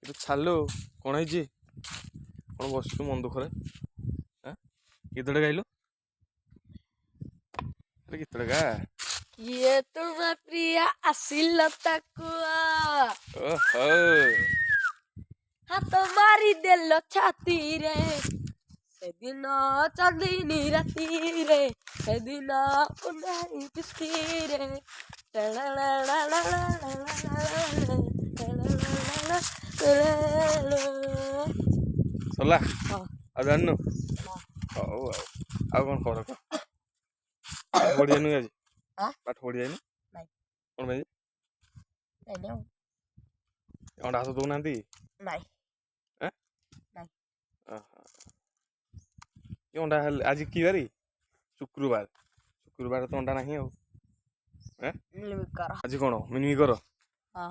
ଏଠୁ ଛାଡିଲୁ କଣ ହେଇଛି କଣ ବସିଛୁ ମନ ଦୁଃଖରେ ଗୀତଟେ ଗାଇଲୁ ଗୀତଟେ ଗା କିଏ ତୁମେ ପ୍ରିୟା ଆସିଲ ତାକୁ ଓହୋ ହାତ ମାରିଦେଲ ଛାତିରେ ସେଦିନ ଚାନ୍ଦିନୀ ରାତିରେ ସେଦିନ ପୁନାଇ ପିସ୍ତିରେ ସରିଲା ହଁ ଆଉ ଜାଣିନୁ ହଉ ଆଉ କଣ ଖବର କହ ପାଠ ପଢି ଯାଇନୁ ଆଜି ପାଠ ପଢି ଯାଇନୁ ନାଇଁ କଣ ପାଇଁ ନାଇଁ ଅଣ୍ଡା ହାତ ଦଉନାହାନ୍ତି ନାଇଁ କି ଅଣ୍ଡା ହେଲେ ଆଜି କି ବାରି ଶୁକ୍ରବାର ତ ଅଣ୍ଡା ନାହିଁ ଆଉ ମିଳିମିକର ଆଜି କଣ ମିନିମିକର ହଁ